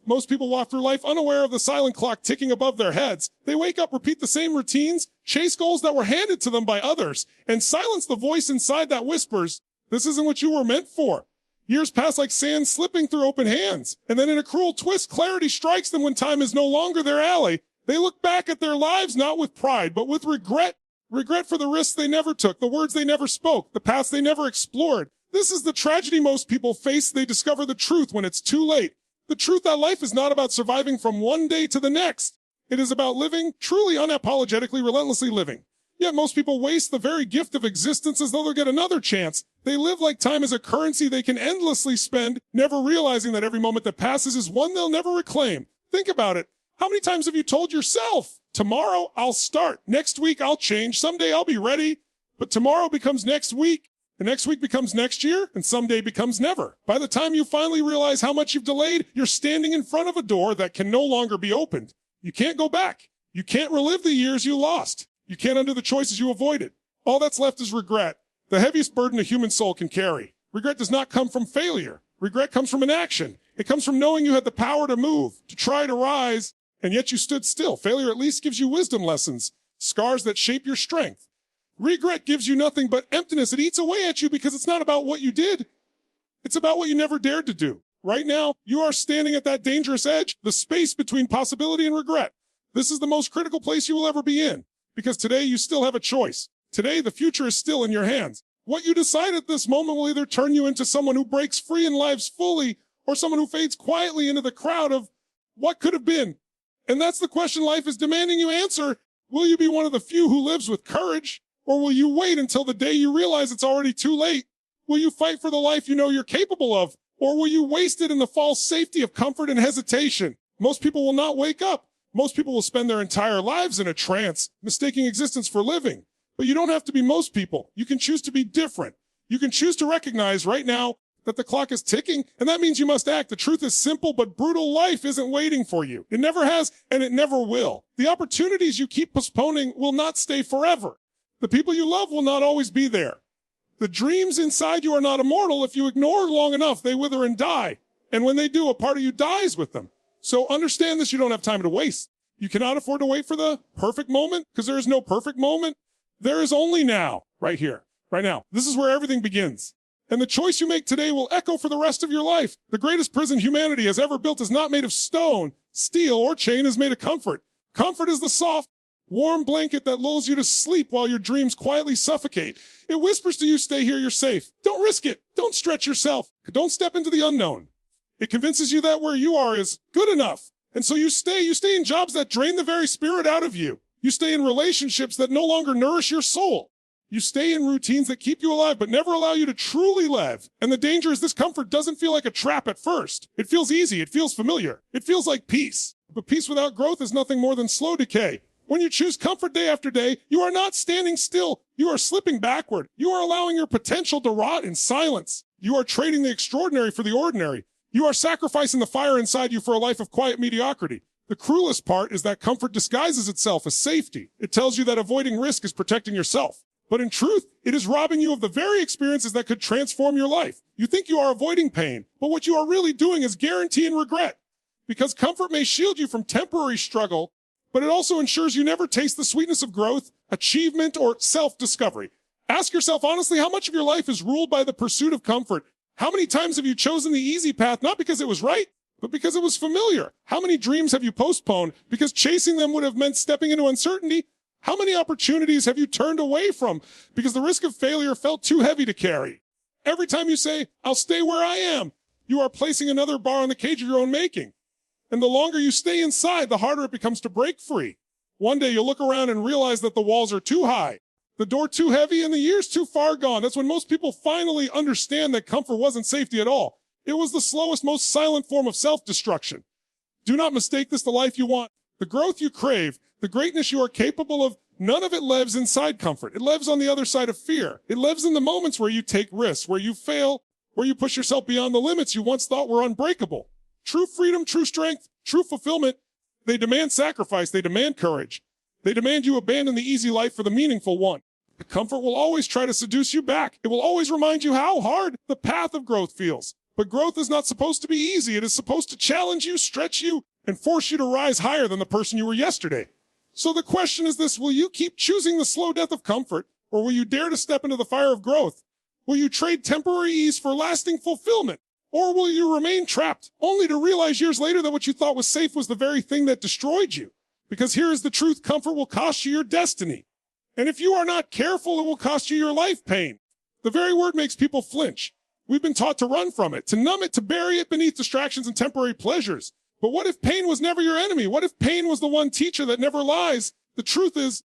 Most people walk through life unaware of the silent clock ticking above their heads. They wake up, repeat the same routines, chase goals that were handed to them by others, and silence the voice inside that whispers, "This isn't what you were meant for." Years pass like sand slipping through open hands, and then in a cruel twist, clarity strikes them when time is no longer their ally. They look back at their lives not with pride, but with regret. Regret for the risks they never took, the words they never spoke, the paths they never explored. This is the tragedy most people face. They discover the truth when it's too late. The truth that life is not about surviving from one day to the next. It is about living, truly unapologetically, relentlessly living. Yet most people waste the very gift of existence as though they'll get another chance. They live like time is a currency they can endlessly spend, never realizing that every moment that passes is one they'll never reclaim. Think about it. How many times have you told yourself, tomorrow I'll start, next week I'll change, someday I'll be ready, but tomorrow becomes next week, the next week becomes next year, and someday becomes never. By the time you finally realize how much you've delayed, you're standing in front of a door that can no longer be opened. You can't go back. You can't relive the years you lost. You can't undo the choices you avoided. All that's left is regret, the heaviest burden a human soul can carry. Regret does not come from failure. Regret comes from inaction. It comes from knowing you had the power to move, to try to rise, and yet you stood still. Failure at least gives you wisdom lessons, scars that shape your strength. Regret gives you nothing but emptiness. It eats away at you because it's not about what you did. It's about what you never dared to do. Right now, you are standing at that dangerous edge, the space between possibility and regret. This is the most critical place you will ever be in, because today you still have a choice. Today, the future is still in your hands. What you decide at this moment will either turn you into someone who breaks free and lives fully, or someone who fades quietly into the crowd of what could have been. And that's the question life is demanding you answer. Will you be one of the few who lives with courage? Or will you wait until the day you realize it's already too late? Will you fight for the life you know you're capable of? Or will you waste it in the false safety of comfort and hesitation? Most people will not wake up. Most people will spend their entire lives in a trance, mistaking existence for living. But you don't have to be most people. You can choose to be different. You can choose to recognize right now that the clock is ticking, and that means you must act. The truth is simple, but brutal life isn't waiting for you. It never has, and it never will. The opportunities you keep postponing will not stay forever. The people you love will not always be there. The dreams inside you are not immortal. If you ignore long enough, they wither and die. And when they do, a part of you dies with them. So understand this, you don't have time to waste. You cannot afford to wait for the perfect moment, because there is no perfect moment. There is only now, right here, right now. This is where everything begins. And the choice you make today will echo for the rest of your life. The greatest prison humanity has ever built is not made of stone, steel, or chain. Is made of comfort. Comfort is the soft, warm blanket that lulls you to sleep while your dreams quietly suffocate. It whispers to you, stay here, you're safe. Don't risk it. Don't stretch yourself. Don't step into the unknown. It convinces you that where you are is good enough. And so you stay in jobs that drain the very spirit out of you. You stay in relationships that no longer nourish your soul. You stay in routines that keep you alive but never allow you to truly live. And the danger is this comfort doesn't feel like a trap at first. It feels easy. It feels familiar. It feels like peace. But peace without growth is nothing more than slow decay. When you choose comfort day after day, you are not standing still. You are slipping backward. You are allowing your potential to rot in silence. You are trading the extraordinary for the ordinary. You are sacrificing the fire inside you for a life of quiet mediocrity. The cruelest part is that comfort disguises itself as safety. It tells you that avoiding risk is protecting yourself. But in truth, it is robbing you of the very experiences that could transform your life. You think you are avoiding pain, but what you are really doing is guaranteeing regret. Because comfort may shield you from temporary struggle, but it also ensures you never taste the sweetness of growth, achievement, or self-discovery. Ask yourself honestly, how much of your life is ruled by the pursuit of comfort? How many times have you chosen the easy path, not because it was right, but because it was familiar? How many dreams have you postponed because chasing them would have meant stepping into uncertainty? How many opportunities have you turned away from because the risk of failure felt too heavy to carry? Every time you say, I'll stay where I am, you are placing another bar on the cage of your own making. And the longer you stay inside, the harder it becomes to break free. One day you'll look around and realize that the walls are too high, the door too heavy, and the years too far gone. That's when most people finally understand that comfort wasn't safety at all. It was the slowest, most silent form of self-destruction. Do not mistake this the life you want. The growth you crave, the greatness you are capable of, none of it lives inside comfort. It lives on the other side of fear. It lives in the moments where you take risks, where you fail, where you push yourself beyond the limits you once thought were unbreakable. True freedom, true strength, true fulfillment, they demand sacrifice, they demand courage. They demand you abandon the easy life for the meaningful one. The comfort will always try to seduce you back. It will always remind you how hard the path of growth feels. But growth is not supposed to be easy. It is supposed to challenge you, stretch you, and force you to rise higher than the person you were yesterday. So the question is this: will you keep choosing the slow death of comfort, or will you dare to step into the fire of growth? Will you trade temporary ease for lasting fulfillment? Or will you remain trapped, only to realize years later that what you thought was safe was the very thing that destroyed you? Because here is the truth: comfort will cost you your destiny. And if you are not careful, it will cost you your life pain. The very word makes people flinch. We've been taught to run from it, to numb it, to bury it beneath distractions and temporary pleasures. But what if pain was never your enemy? What if pain was the one teacher that never lies? The truth is,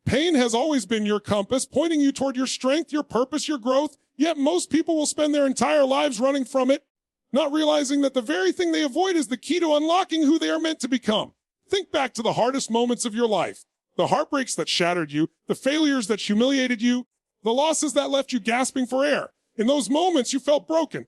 pain has always been your compass, pointing you toward your strength, your purpose, your growth. Yet most people will spend their entire lives running from it, not realizing that the very thing they avoid is the key to unlocking who they are meant to become. Think back to the hardest moments of your life, the heartbreaks that shattered you, the failures that humiliated you, the losses that left you gasping for air. In those moments, you felt broken.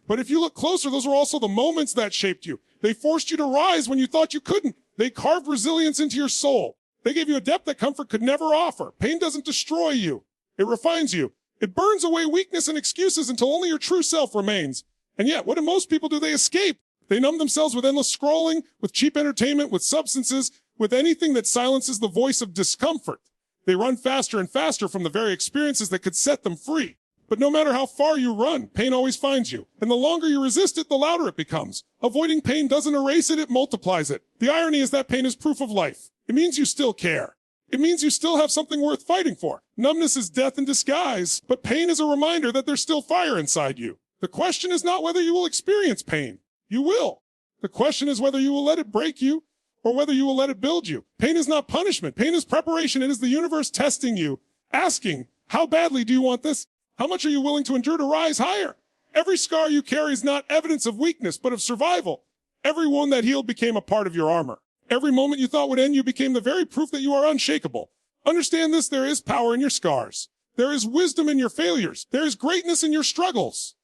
But if you look closer, those were also the moments that shaped you. They forced you to rise when you thought you couldn't. They carved resilience into your soul. They gave you a depth that comfort could never offer. Pain doesn't destroy you. It refines you. It burns away weakness and excuses until only your true self remains. And yet, what do most people do? They escape. They numb themselves with endless scrolling, with cheap entertainment, with substances, with anything that silences the voice of discomfort. They run faster and faster from the very experiences that could set them free. But no matter how far you run, pain always finds you. And the longer you resist it, the louder it becomes. Avoiding pain doesn't erase it, it multiplies it. The irony is that pain is proof of life. It means you still care. It means you still have something worth fighting for. Numbness is death in disguise, but pain is a reminder that there's still fire inside you. The question is not whether you will experience pain. You will. The question is whether you will let it break you or whether you will let it build you. Pain is not punishment. Pain is preparation. It is the universe testing you, asking, how badly do you want this? How much are you willing to endure to rise higher? Every scar you carry is not evidence of weakness, but of survival. Every wound that healed became a part of your armor. Every moment you thought would end you became the very proof that you are unshakable. Understand this: there is power in your scars. There is wisdom in your failures. There is greatness in your struggles.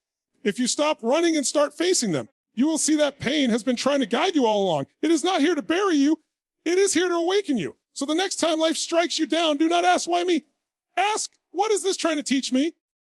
If you stop running and start facing them, you will see that pain has been trying to guide you all along. It is not here to bury you. It is here to awaken you. So the next time life strikes you down, do not ask, why me? Ask, what is this trying to teach me?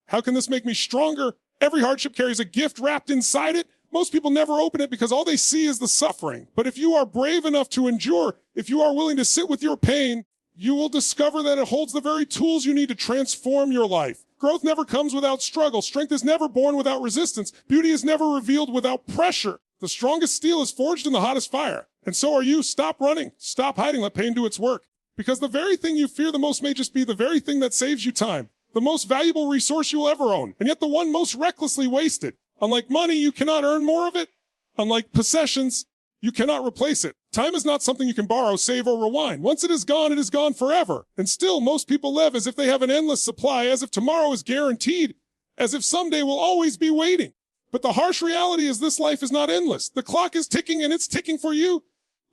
How can this make me stronger? Every hardship carries a gift wrapped inside it. Most people never open it because all they see is the suffering. But if you are brave enough to endure, if you are willing to sit with your pain, you will discover that it holds the very tools you need to transform your life. Growth never comes without struggle. Strength is never born without resistance. Beauty is never revealed without pressure. The strongest steel is forged in the hottest fire. And so are you. Stop running. Stop hiding. Let pain do its work. Because the very thing you fear the most may just be the very thing that saves you time. The most valuable resource you will ever own, and yet the one most recklessly wasted. Unlike money, you cannot earn more of it. Unlike possessions, you cannot replace it. Time is not something you can borrow, save, or rewind. Once it is gone forever. And still, most people live as if they have an endless supply, as if tomorrow is guaranteed, as if someday will always be waiting. But the harsh reality is this life is not endless. The clock is ticking, and it's ticking for you.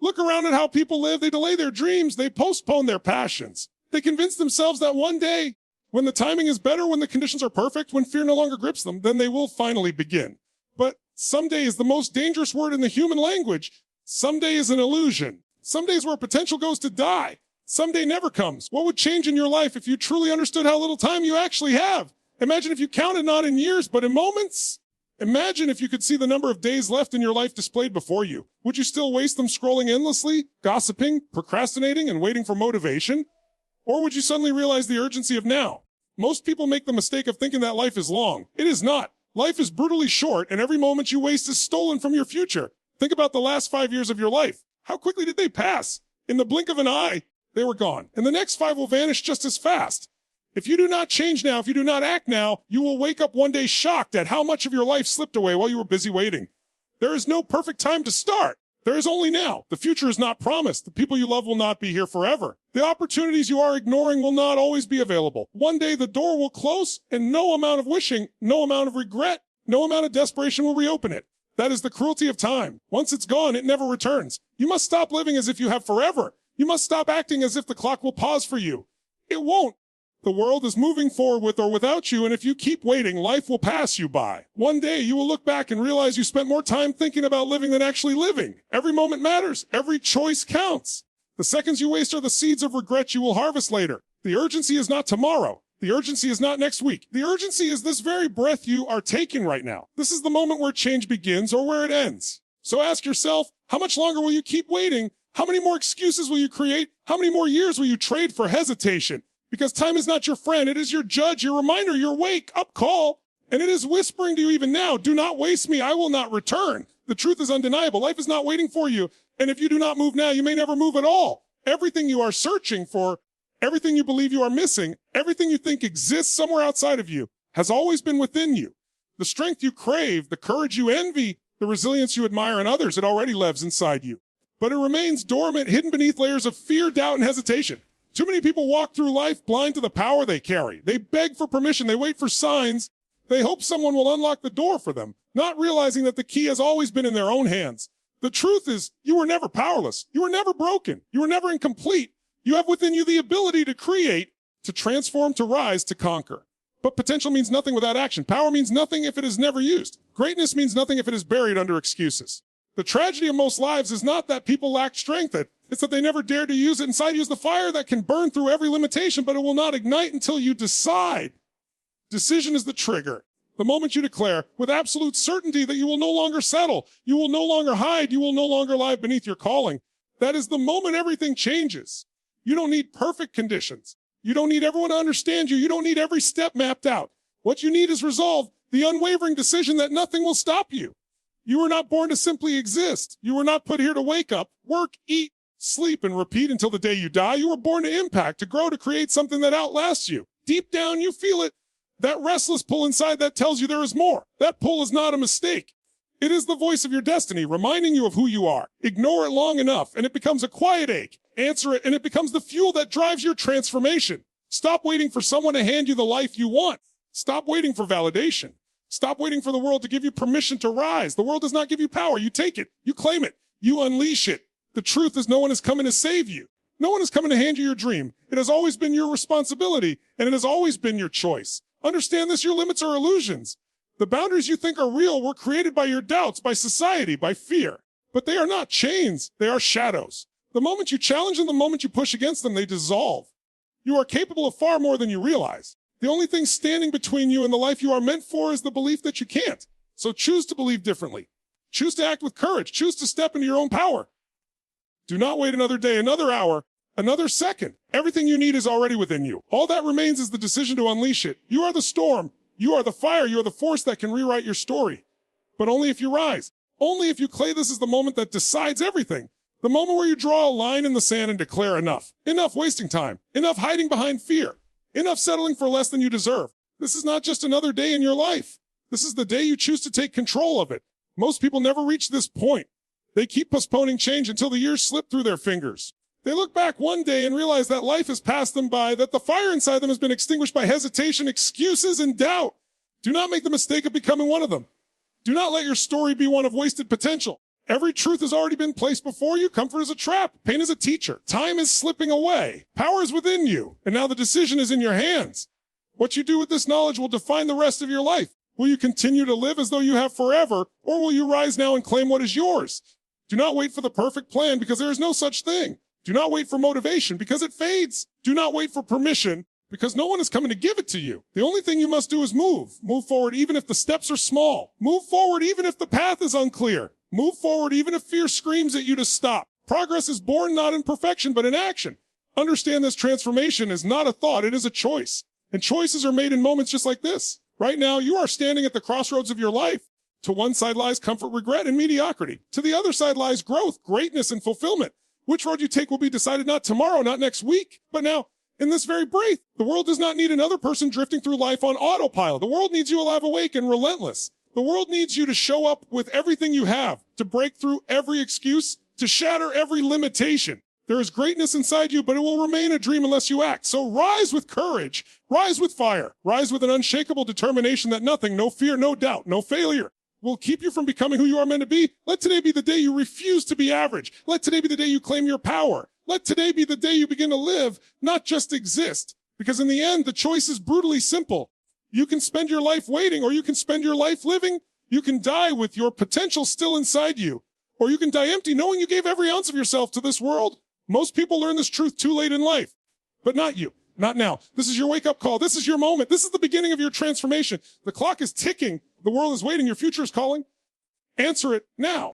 Look around at how people live. They delay their dreams. They postpone their passions. They convince themselves that one day, when the timing is better, when the conditions are perfect, when fear no longer grips them, then they will finally begin. But someday is the most dangerous word in the human language. Someday is an illusion. Some days where potential goes to die. Someday never comes. What would change in your life if you truly understood how little time you actually have? Imagine if you counted not in years, but in moments. Imagine if you could see the number of days left in your life displayed before you. Would you still waste them scrolling endlessly, gossiping, procrastinating, and waiting for motivation? Or would you suddenly realize the urgency of now? Most people make the mistake of thinking that life is long. It is not. Life is brutally short, and every moment you waste is stolen from your future. Think about the last 5 years of your life. How quickly did they pass? In the blink of an eye, they were gone. And the next 5 will vanish just as fast. If you do not change now, if you do not act now, you will wake up one day shocked at how much of your life slipped away while you were busy waiting. There is no perfect time to start. There is only now. The future is not promised. The people you love will not be here forever. The opportunities you are ignoring will not always be available. One day the door will close, and no amount of wishing, no amount of regret, no amount of desperation will reopen it. That is the cruelty of time. Once it's gone, it never returns. You must stop living as if you have forever. You must stop acting as if the clock will pause for you. It won't. The world is moving forward with or without you, and if you keep waiting, life will pass you by. One day you will look back and realize you spent more time thinking about living than actually living. Every moment matters. Every choice counts. The seconds you waste are the seeds of regret you will harvest later. The urgency is not tomorrow. The urgency is not next week. The urgency is this very breath you are taking right now. This is the moment where change begins or where it ends. So ask yourself, how much longer will you keep waiting? How many more excuses will you create? How many more years will you trade for hesitation? Because time is not your friend. It is your judge, your reminder, your wake-up call. And it is whispering to you even now, do not waste me. I will not return. The truth is undeniable. Life is not waiting for you. And if you do not move now, you may never move at all. Everything you are searching for, everything you believe you are missing, everything you think exists somewhere outside of you has always been within you. The strength you crave, the courage you envy, the resilience you admire in others, it already lives inside you. But it remains dormant, hidden beneath layers of fear, doubt, and hesitation. Too many people walk through life blind to the power they carry. They beg for permission. They wait for signs. They hope someone will unlock the door for them, not realizing that the key has always been in their own hands. The truth is, you were never powerless. You were never broken. You were never incomplete. You have within you the ability to create, to transform, to rise, to conquer. But potential means nothing without action. Power means nothing if it is never used. Greatness means nothing if it is buried under excuses. The tragedy of most lives is not that people lack strength. It's that they never dare to use it. Inside you is the fire that can burn through every limitation, but it will not ignite until you decide. Decision is the trigger. The moment you declare with absolute certainty that you will no longer settle, you will no longer hide, you will no longer lie beneath your calling, that is the moment everything changes. You don't need perfect conditions. You don't need everyone to understand you. You don't need every step mapped out. What you need is resolve, the unwavering decision that nothing will stop you. You were not born to simply exist. You were not put here to wake up, work, eat, sleep, and repeat until the day you die. You were born to impact, to grow, to create something that outlasts you. Deep down, you feel it. That restless pull inside that tells you there is more. That pull is not a mistake. It is the voice of your destiny, reminding you of who you are. Ignore it long enough, and it becomes a quiet ache. Answer it, and it becomes the fuel that drives your transformation. Stop waiting for someone to hand you the life you want. Stop waiting for validation. Stop waiting for the world to give you permission to rise. The world does not give you power. You take it. You claim it. You unleash it. The truth is no one is coming to save you. No one is coming to hand you your dream. It has always been your responsibility, and it has always been your choice. Understand this, your limits are illusions. The boundaries you think are real were created by your doubts, by society, by fear. But they are not chains, they are shadows. The moment you challenge them, the moment you push against them, they dissolve. You are capable of far more than you realize. The only thing standing between you and the life you are meant for is the belief that you can't. So choose to believe differently. Choose to act with courage. Choose to step into your own power. Do not wait another day, another hour, another second. Everything you need is already within you. All that remains is the decision to unleash it. You are the storm. You are the fire. You are the force that can rewrite your story. But only if you rise. Only if you claim this is the moment that decides everything. The moment where you draw a line in the sand and declare enough. Enough wasting time. Enough hiding behind fear. Enough settling for less than you deserve. This is not just another day in your life. This is the day you choose to take control of it. Most people never reach this point. They keep postponing change until the years slip through their fingers. They look back one day and realize that life has passed them by, that the fire inside them has been extinguished by hesitation, excuses, and doubt. Do not make the mistake of becoming one of them. Do not let your story be one of wasted potential. Every truth has already been placed before you. Comfort is a trap. Pain is a teacher. Time is slipping away. Power is within you. And now the decision is in your hands. What you do with this knowledge will define the rest of your life. Will you continue to live as though you have forever, or will you rise now and claim what is yours? Do not wait for the perfect plan, because there is no such thing. Do not wait for motivation, because it fades. Do not wait for permission, because no one is coming to give it to you. The only thing you must do is move. Move forward even if the steps are small. Move forward even if the path is unclear. Move forward even if fear screams at you to stop. Progress is born not in perfection, but in action. Understand this transformation is not a thought, it is a choice. And choices are made in moments just like this. Right now, you are standing at the crossroads of your life. To one side lies comfort, regret, and mediocrity. To the other side lies growth, greatness, and fulfillment. Which road you take will be decided not tomorrow, not next week, but now, in this very breath. The world does not need another person drifting through life on autopilot. The world needs you alive, awake, and relentless. The world needs you to show up with everything you have, to break through every excuse, to shatter every limitation. There is greatness inside you, but it will remain a dream unless you act. So rise with courage, rise with fire, rise with an unshakable determination that nothing, no fear, no doubt, no failure will keep you from becoming who you are meant to be. Let today be the day you refuse to be average. Let today be the day you claim your power. Let today be the day you begin to live, not just exist. Because in the end, the choice is brutally simple. You can spend your life waiting, or you can spend your life living. You can die with your potential still inside you, or you can die empty knowing you gave every ounce of yourself to this world. Most people learn this truth too late in life, but not you. Not now. This is your wake-up call. This is your moment. This is the beginning of your transformation. The clock is ticking. The world is waiting. Your future is calling. Answer it now.